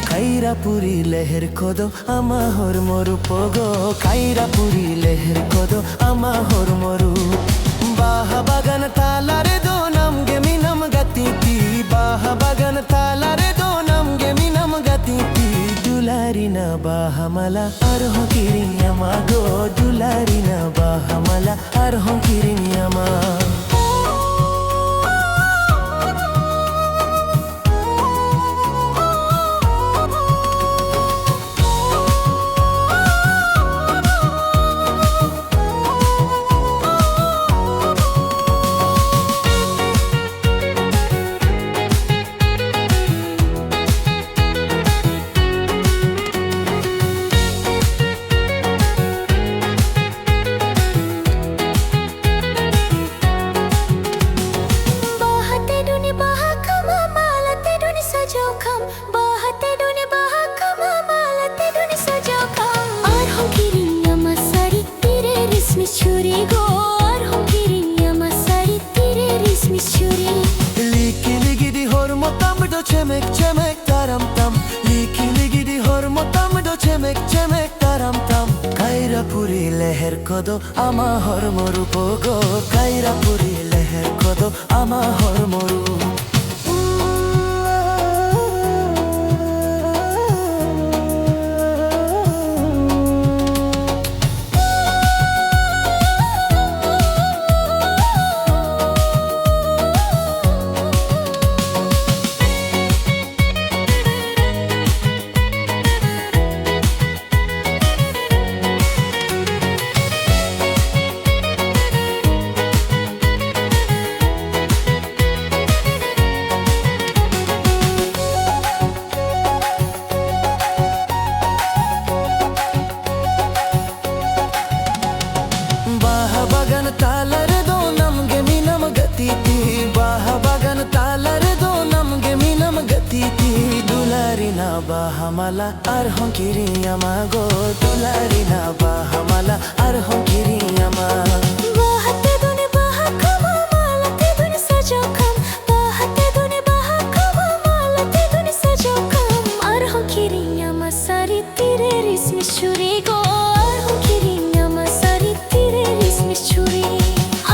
Kairapuri leher kodo ama hormoru pogo Kairapuri leher kodo ama hormoru Baha bagan talare do namge minam gatiti Baha bagan talare do namge minam gatiti Dularina bahamala arho kiriyama go Dularina bahamala arho kiriyama Çemek çemek taram tam Liki ligidi hormo tam do çemek çemek taram tam Kairapuri leher kodo ama hormoru pogo Kairapuri leher kodo ama hormoru Bahamala arhon kiriyama go Dularina bahamala arhon kiriyama Bahatte dune bahakama malate dune sajokam Bahatte dune bahakama malate dune sajokam Arhon kiriyama sari tire rismi shuri go Arhon kiriyama sari tire rismi shuri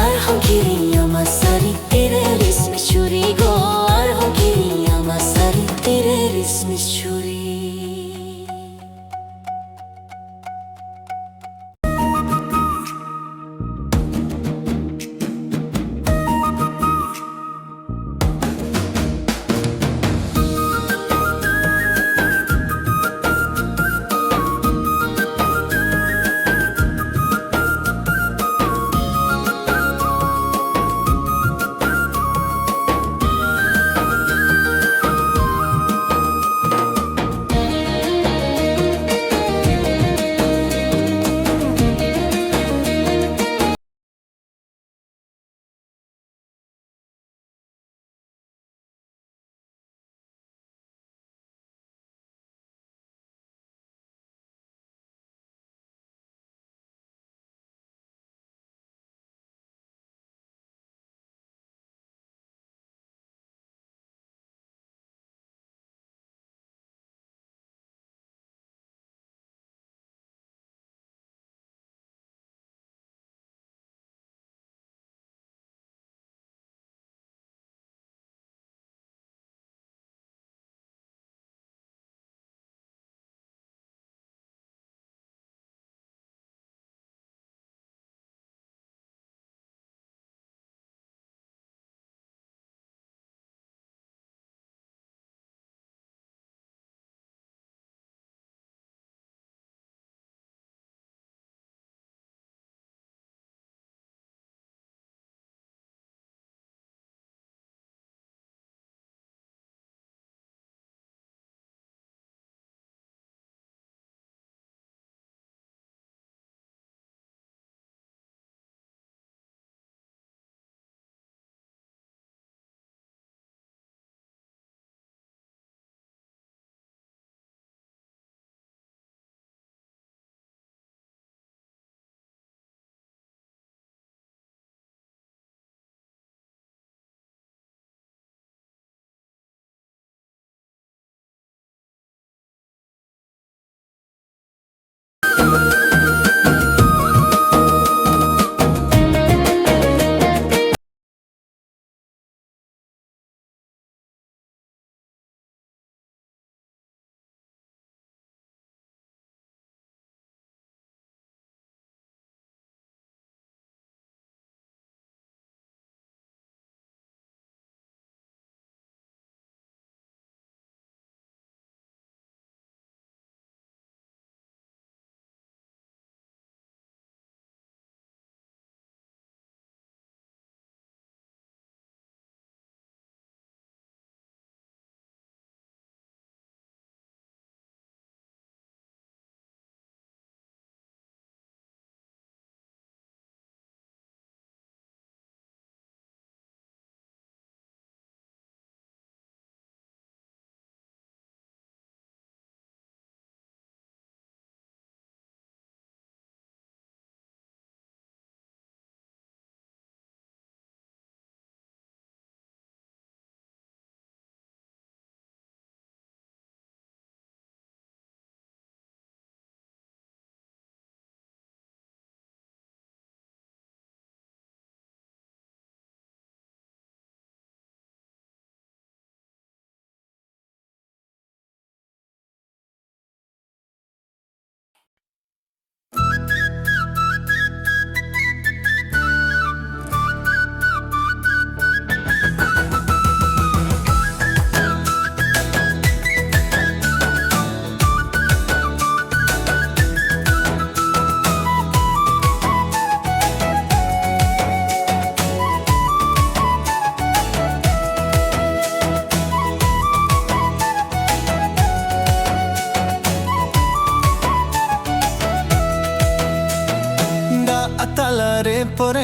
Arhon kiriyama sari tire rismi shuri go Arhon kiriyama sari tire rismi shuri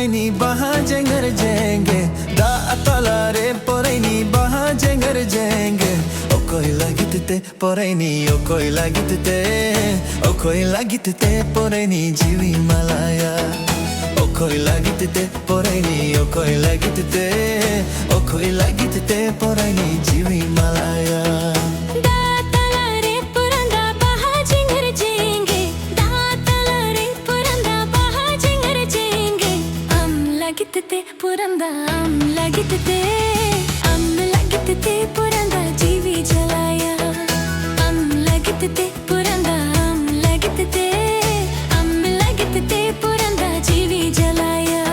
पोराइनी बहा जेंगर जेंगे दा तलारे पोराइनी बहा जेंगर जेंगे ओ कोई लागिते पोराइनी ओ कोई लागिते ओ कोई लागिते पोराइनी जीवी मलाया ओ कोई लागिते पोराइनी ओ कोई लागिते ओ कोई लागिते पोराइनी जीवी मलाया पुरंदा लागिते पुरंदा जीवी जलाया लागिते पुरंदा लागिते पुरंदा जीवी जलाया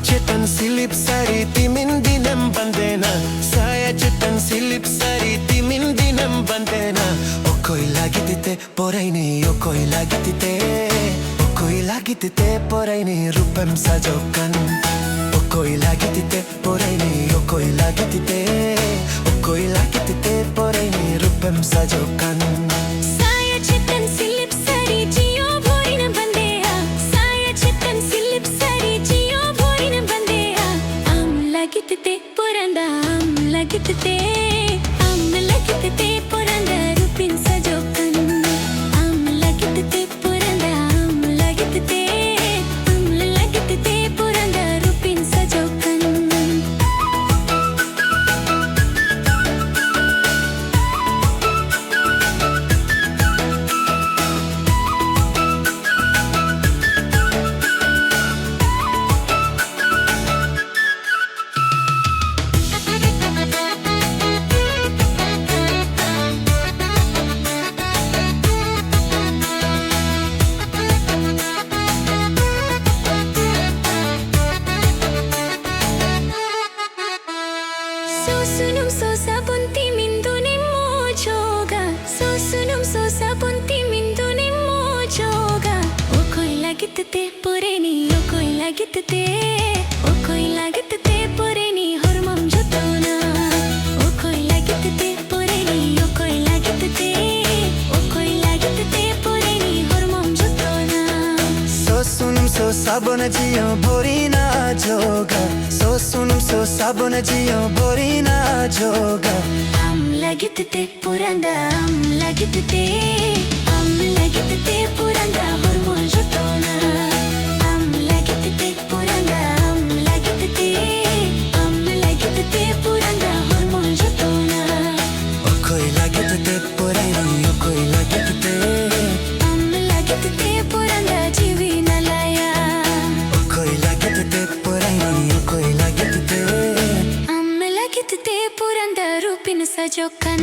Cetan silip sari timin dinam bandena Saya cetan silip sari timin dinam bandena O koi lagitite poraini o koi lagitite O koi lagitite poraini rupam sajokan O koi lagitite poraini o koi lagitite O koi lagitite poraini rupam sajokan Saya cetan silip sari jiyo borin bandeha Saya cetan silip sari jiyo लागिते पुरंदा लागिते पुरंदा Rupin सजोकन लागिते पुरंदा लागिते पुरंदा Rupin सजोकन Sunum so sabunti mindune mojoga So sunum so sabunti mindune mojoga O koi lagitete pureni O koi lagitete pureni hormam jotona O koi lagitete pureni O koi lagitete pureni hormam jotona So sunum so sabona jiyo borina joga So sunum so sabona jiyo borina joga लागिते पुरंदा लागिते पुरंदा hormon jotona लागिते पुरंदा लागिते पुरंदा hormon jotona O koi lagitite poraini o koi lagitite पुरंदा जीवी नलाया O koi lagitite poraini o koi lagitite लागिते पुरंदा Rupin सजोकन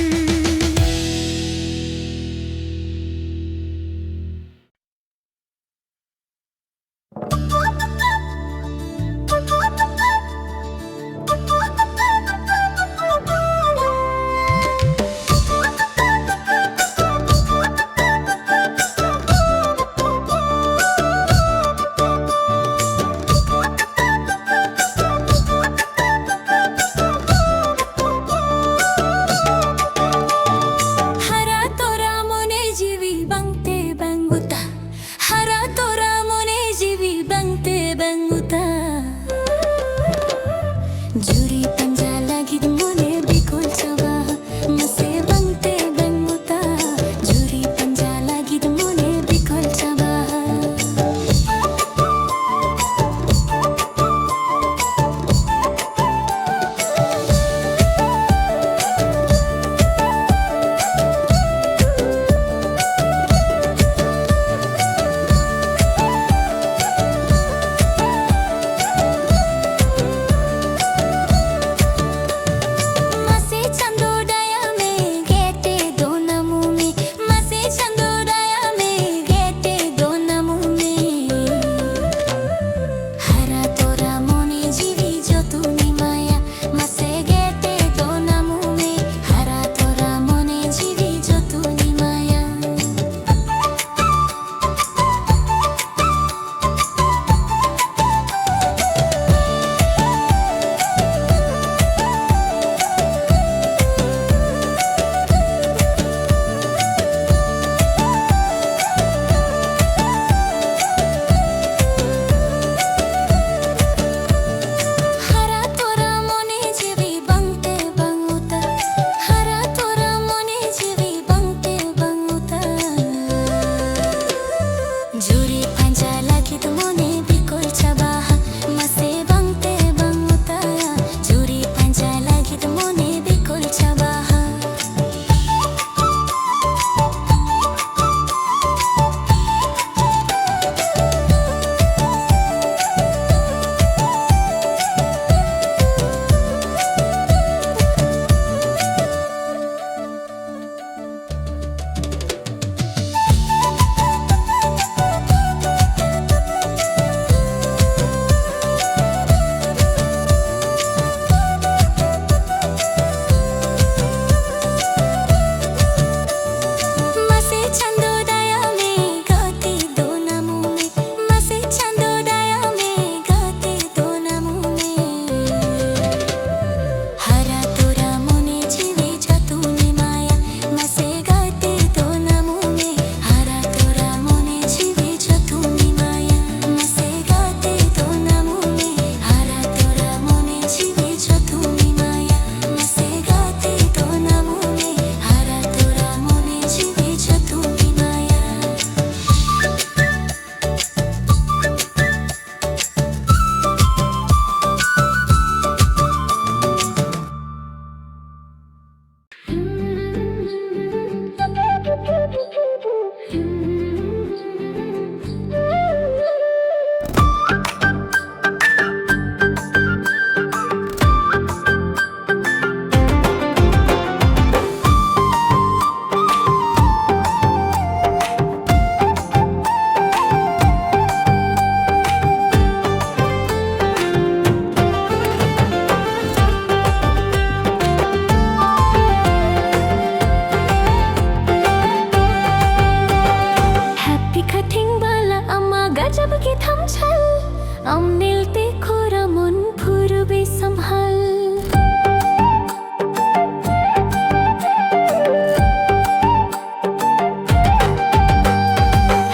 nilti khora mon phurbe samhal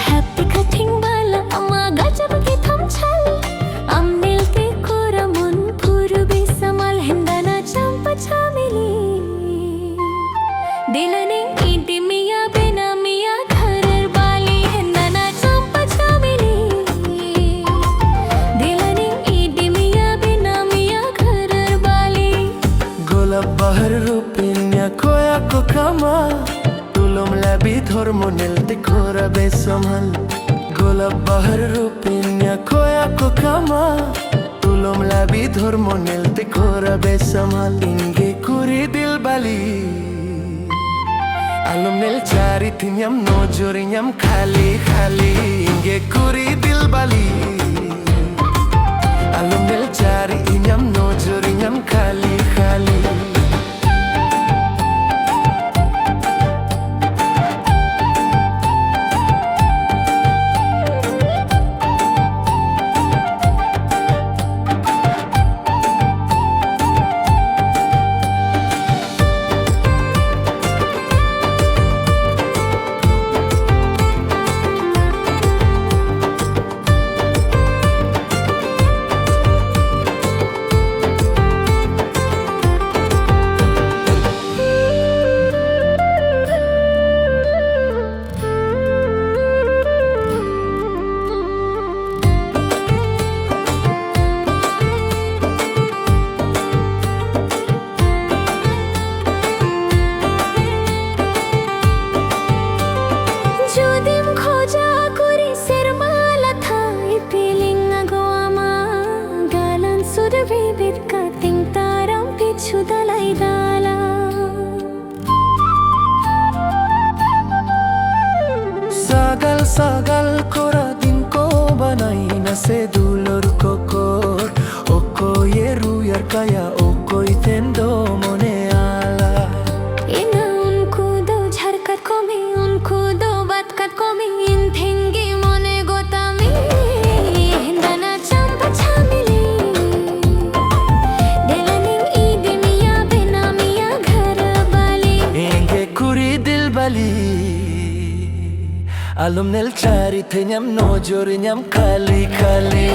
happy cutting bala ama gajab ki tham chal am nilti khora mon phurbe samal hindana champa chamili dilane idi miya bena miya gharar bali hindana champa chamili dilane idi miya bena miya gharar bali গোলাপ বাহার রূপিন্যা কোয়া কোকামা তুলম লাবি ধর্ম নীলতে খোরা বেসমাল গোলাপ বাহার রূপিন্যা কোয়া কোকামা তুলম লাবি ধর্ম নীলতে খোরা বেসমাল ইঙ্গে কুরি দিল বালি Alam nel cari tinyam no jorinyam khali khali inge kuri dil bali Alam nel cari inyam no jorinyam khali khali Jodim khoja kuri sermala thai feeling ago ama galan surve birka ting taram pichu dalai dala Sagal sagal kora din ko banai na se dulor kokor Oko yeru yar kaya oko itendo mone ala ina unko do jharkat komi unko do batkat komi in thengi mone gotami hindana champa chamili delaning idi miya bena miya ghar bali Inge kuri dil bali Alum nel cari tenyam no jorinyam khali khali